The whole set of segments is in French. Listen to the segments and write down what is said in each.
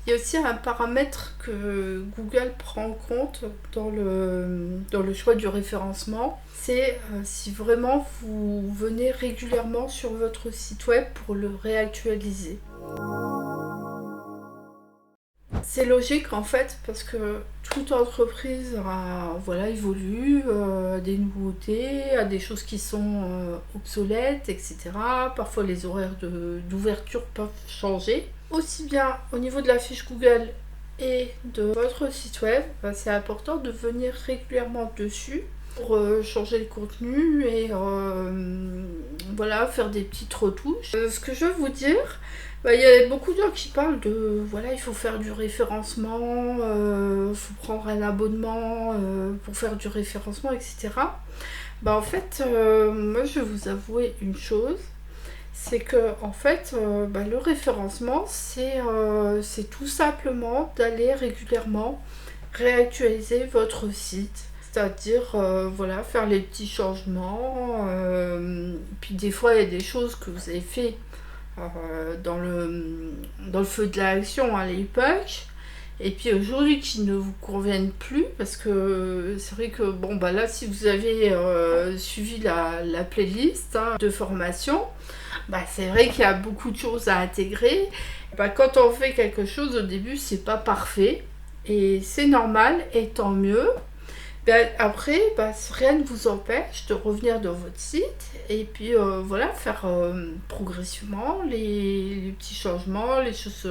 Il y a aussi un paramètre que Google prend en compte dans le choix du référencement, c'est si vraiment vous venez régulièrement sur votre site web pour le réactualiser. C'est logique en fait parce que toute entreprise voilà, évolue, a des nouveautés, a des choses qui sont obsolètes, etc. Parfois les horaires d'ouverture peuvent changer. Aussi bien au niveau de la fiche Google et de votre site web, c'est important de venir régulièrement dessus pour changer le contenu et voilà, faire des petites retouches. Ce que je veux vous dire, il y a beaucoup de gens qui parlent de voilà, il faut faire du référencement, il faut prendre un abonnement pour faire du référencement, etc. En fait, moi je vais vous avouer une chose, c'est que en fait, le référencement, c'est tout simplement d'aller régulièrement réactualiser votre site. C'est-à-dire, voilà, faire les petits changements. Puis des fois, il y a des choses que vous avez fait dans le feu de l'action à l'époque. Et puis aujourd'hui qui ne vous conviennent plus, parce que c'est vrai que là si vous avez suivi la playlist de formation, c'est vrai qu'il y a beaucoup de choses à intégrer. Quand on fait quelque chose au début, c'est pas parfait et c'est normal et tant mieux. Après, rien ne vous empêche de revenir dans votre site et puis voilà, faire progressivement les petits changements, les choses,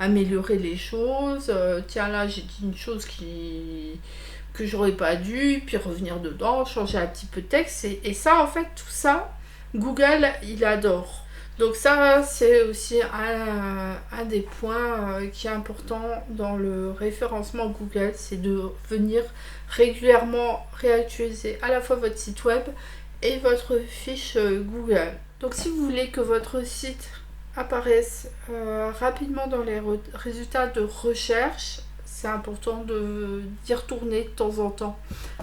améliorer les choses. Tiens, là, j'ai dit une chose que j'aurais pas dû, puis revenir dedans, changer un petit peu de texte. Et ça, en fait, tout ça, Google, il adore. Donc ça, c'est aussi un des points qui est important dans le référencement Google, c'est de venir régulièrement réactualiser à la fois votre site web et votre fiche Google. Donc si vous voulez que votre site apparaisse rapidement dans les résultats de recherche, c'est important d'y retourner de temps en temps.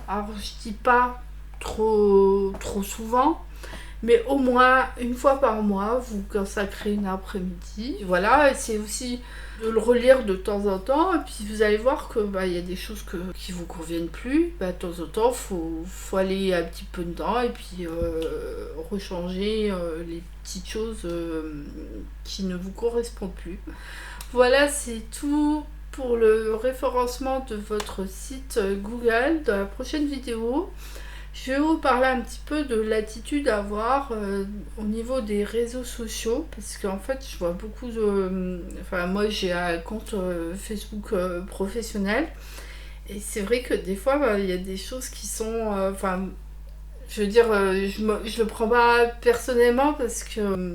Alors je dis pas trop souvent, mais au moins une fois par mois, vous consacrez une après-midi. Voilà, c'est aussi de le relire de temps en temps. Et puis vous allez voir que y a des choses qui vous conviennent plus. De temps en temps, faut aller un petit peu dedans et puis rechanger les petites choses qui ne vous correspondent plus. Voilà, c'est tout pour le référencement de votre site Google. Dans la prochaine vidéo, je vais vous parler un petit peu de l'attitude à avoir au niveau des réseaux sociaux, parce qu'en fait je vois beaucoup de... moi j'ai un compte Facebook professionnel, et c'est vrai que des fois il y a des choses qui sont... je veux dire, je le prends pas personnellement parce que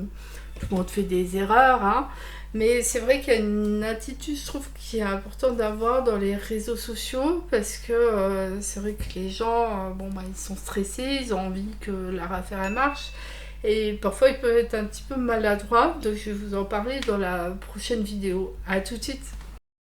tout le monde fait des erreurs, hein. Mais c'est vrai qu'il y a une attitude, je trouve, qui est importante d'avoir dans les réseaux sociaux, parce que c'est vrai que les gens, ils sont stressés, ils ont envie que leur affaire elle marche, et parfois ils peuvent être un petit peu maladroits, donc je vais vous en parler dans la prochaine vidéo. À tout de suite.